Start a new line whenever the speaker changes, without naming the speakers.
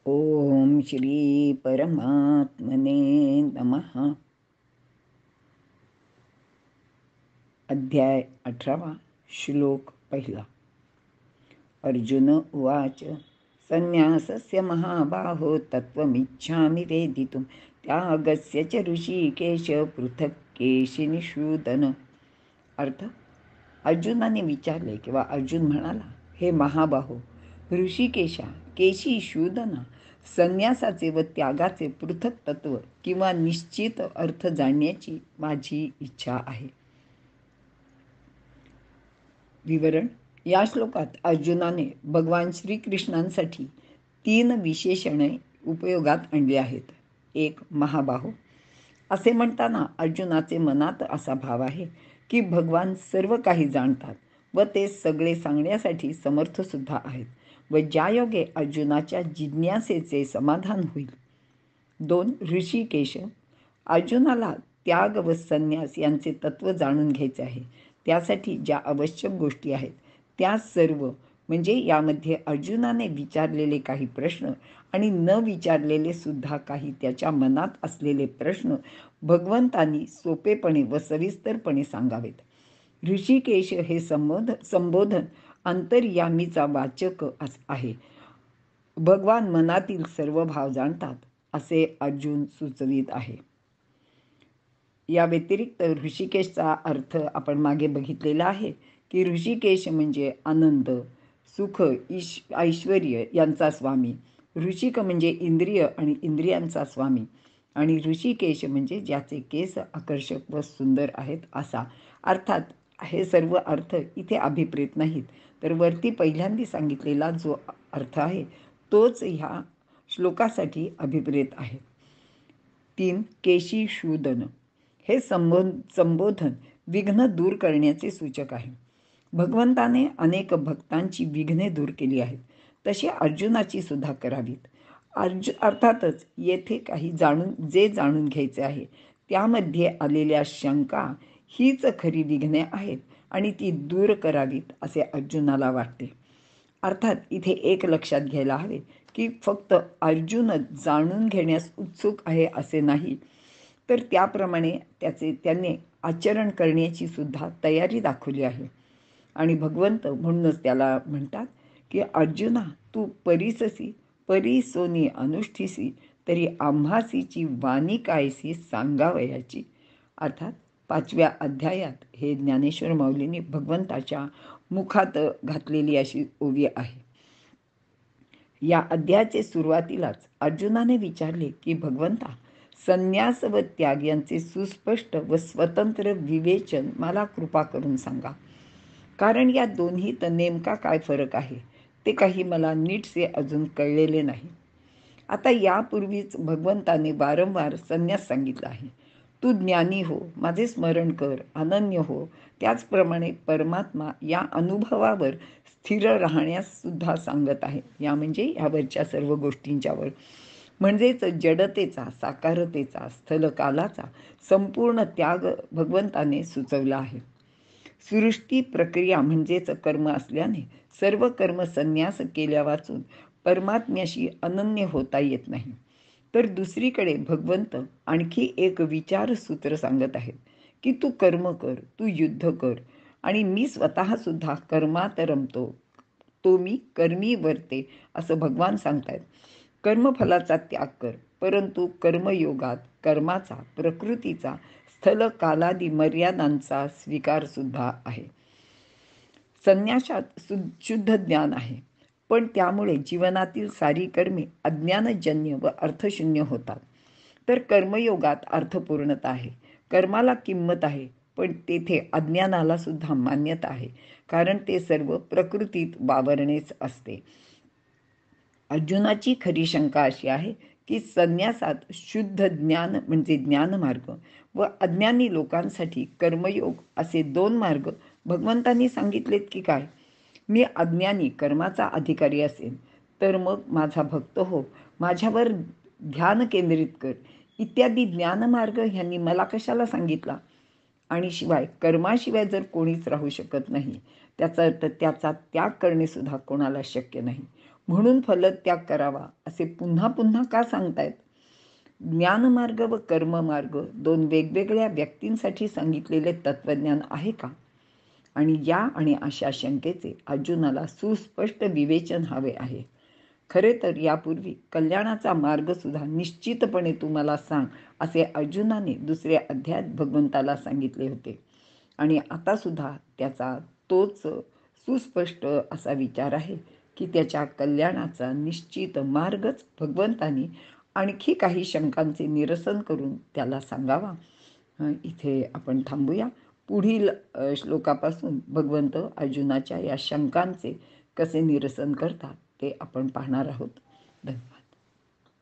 ओम श्री परमात्मने नमः. अध्याय 18. श्लोक 1. अर्जुन उवाच. संन्यासस्य महाबाहो तत्त्वमिच्छामि वेदितुं त्यागस्य च ऋषिकेश पृथक् केशिनिषूदन. अर्थ. अर्जुनाने विचारले किंवा अर्जुन म्हणाला, हे महाबाहो, ऋषिकेशा, केशी शूदना, संन्यासाचे व त्यागाचे पृथक तत्व किंवा निश्चित अर्थ जाणण्याची माझी इच्छा आहे. विवरण. या श्लोकात अर्जुनाने भगवान श्रीकृष्णांसाठी 3 विशेषणे उपयोगात आणली आहेत. 1. महाबाहो. असे म्हणताना अर्जुनाचे मनात असा भाव आहे की भगवान सर्व काही जाणतात व ते सगळे सांगण्यासाठी समर्थ सुद्धा आहेत व ज्यायोगे अर्जुनाच्या जिज्ञासेचे समाधान होईल. 2. ऋषिकेश. अर्जुनाला त्याग व संन्यास यांचे तत्व जाणून घ्यायचे आहे. त्यासाठी ज्या आवश्यक गोष्टी आहेत त्या सर्व, म्हणजे यामध्ये अर्जुनाने विचारलेले काही प्रश्न आणि न विचारलेले सुद्धा काही त्याच्या मनात असलेले प्रश्न भगवंतांनी सोपेपणे व सविस्तरपणे सांगावेत. ऋषिकेश हे संबोधन अंतर्यामीचा वाचक आहे. भगवान मनातील सर्व भाव जाणतात असे अर्जुन सुचवित आहे. या व्यतिरिक्त ऋषिकेशचा अर्थ आपण मागे बघितलेला आहे की ऋषिकेश म्हणजे आनंद, सुख, ऐश्वर यांचा स्वामी. ऋषिक म्हणजे इंद्रिय आणि इंद्रियांचा स्वामी आणि ऋषिकेश म्हणजे ज्याचे केस आकर्षक व सुंदर आहेत असा. अर्थात हे सर्व अर्थ इथे अभिप्रेत नाहीत, तर वरती पहिल्यांदा सांगितलेला जो अर्थ आहे तोच ह्या श्लोकासाठी अभिप्रेत आहे. 3. केशी शूदन. हे संबोधन विघ्न दूर करण्याचे सूचक आहे. भगवंताने अनेक भक्तांची विघ्ने दूर केली आहेत, तशी अर्जुनाची सुद्धा करावीत. अर्थातच येथे काही जाणून घ्यायचे आहे त्यामध्ये आलेल्या शंका हीच खरी विघ्ने आहेत आणि ती दूर करावीत असे अर्जुनाला वाटते. अर्थात इथे एक लक्षात घ्यायला हवे की फक्त अर्जुन जाणून घेण्यास उत्सुक आहे असे नाही, तर त्याप्रमाणे त्याने आचरण करण्याची सुद्धा तयारी दाखवली आहे. आणि भगवंत म्हणूनच त्याला म्हणतात की अर्जुना, तू परीससी परीसोनी अनुष्ठिसी तरी आम्हासीची वाणी कायसी सांगावयाची. अर्थात 5व्या अध्यायात हे ज्ञानेश्वर माऊलींनी भगवंताच्या मुखात घातलेली अशी ओवी आहे. या अध्यायाचे सुरुवातीलाच अर्जुनाने विचारले की भगवंता, संन्यास व त्याग यांचे सुस्पष्ट व स्वतंत्र विवेचन मला कृपा करून सांगा, कारण या दोन्हीत नेमका काय फरक आहे ते काही मला नीटसे अजून कळलेले नाही. आता यापूर्वीच भगवंताने वारंवार संन्यास सांगितला आहे. तू ज्ञानी हो, माझे स्मरण कर, अनन्य हो. त्याचप्रमाणे परमात्मा या अनुभवावर स्थिर राहण्यास सुद्धा सांगत आहे. या म्हणजे ह्यावरच्या सर्व गोष्टींच्यावर, म्हणजेच जडतेचा, साकारतेचा, स्थलकालाचा संपूर्ण त्याग भगवंताने सुचवला आहे. सृष्टी प्रक्रिया म्हणजेच कर्म असल्याने सर्व कर्म संन्यास केल्या वाचून परमात्म्याशी अनन्य होता येत नाही. तर दुसरीकडे भगवंत आणखी एक विचारसूत्र सांगत आहेत की तू कर्म कर, तू युद्ध कर आणि मी स्वतःसुद्धा कर्मात रमतो, तो मी कर्मी वर्ते असं भगवान सांगतायत. कर्मफलाचा त्याग कर, परंतु कर्मयोगात कर्माचा, प्रकृतीचा, स्थल कालादी मर्यादांचा स्वीकार सुद्धा आहे. संन्यासात शुद्ध ज्ञान आहे, पण त्यामुळे जीवनातील सारी कर्मे अज्ञानजन्य व अर्थशून्य होतात. तर कर्मयोगात अर्थपूर्णता आहे, कर्माला किंमत आहे, पण तेथे अज्ञानाला सुद्धा मान्यता आहे, कारण ते सर्व प्रकृतीत वावरणेच असते. अर्जुनाची खरी शंका अशी आहे की संन्यासात शुद्ध ज्ञान म्हणजे ज्ञानमार्ग व अज्ञानी लोकांसाठी कर्मयोग असे 2 मार्ग भगवंतांनी सांगितलेत की काय? मी अज्ञानी कर्माचा अधिकारी असेल तर मग माझा भक्त हो, माझ्यावर ध्यान केंद्रित कर इत्यादी ज्ञानमार्ग ह्यांनी मला कशाला सांगितला? आणि शिवाय कर्माशिवाय जर कोणीच राहू शकत नाही, त्याचा अर्थ त्याचा त्याग करणे सुद्धा कोणाला शक्य नाही. म्हणून फलत्याग करावा असे पुन्हा पुन्हा का सांगतायत? ज्ञानमार्ग व कर्ममार्ग दोन वेगवेगळ्या व्यक्तींसाठी सांगितलेले तत्त्वज्ञान आहे का? आणि या आणि अशा शंकेचे अर्जुनाला सुस्पष्ट विवेचन हवे आहे. खरे तर यापूर्वी कल्याणाचा मार्ग सुद्धा निश्चितपणे तुम्हाला सांग असे अर्जुनाने दुसऱ्या अध्यायात भगवंताला सांगितले होते. आणि आता सुद्धा त्याचा तोच सुस्पष्ट असा विचार आहे की त्याच्या कल्याणाचा निश्चित मार्गच भगवंतानी आणखी काही शंकांचे निरसन करून त्याला सांगावा. इथे आपण थांबूया. पुढील श्लोकापासून भगवंत अर्जुनाच्या या शंकांचे कसे निरसन करतात ते आपण पाहणार आहोत. धन्यवाद.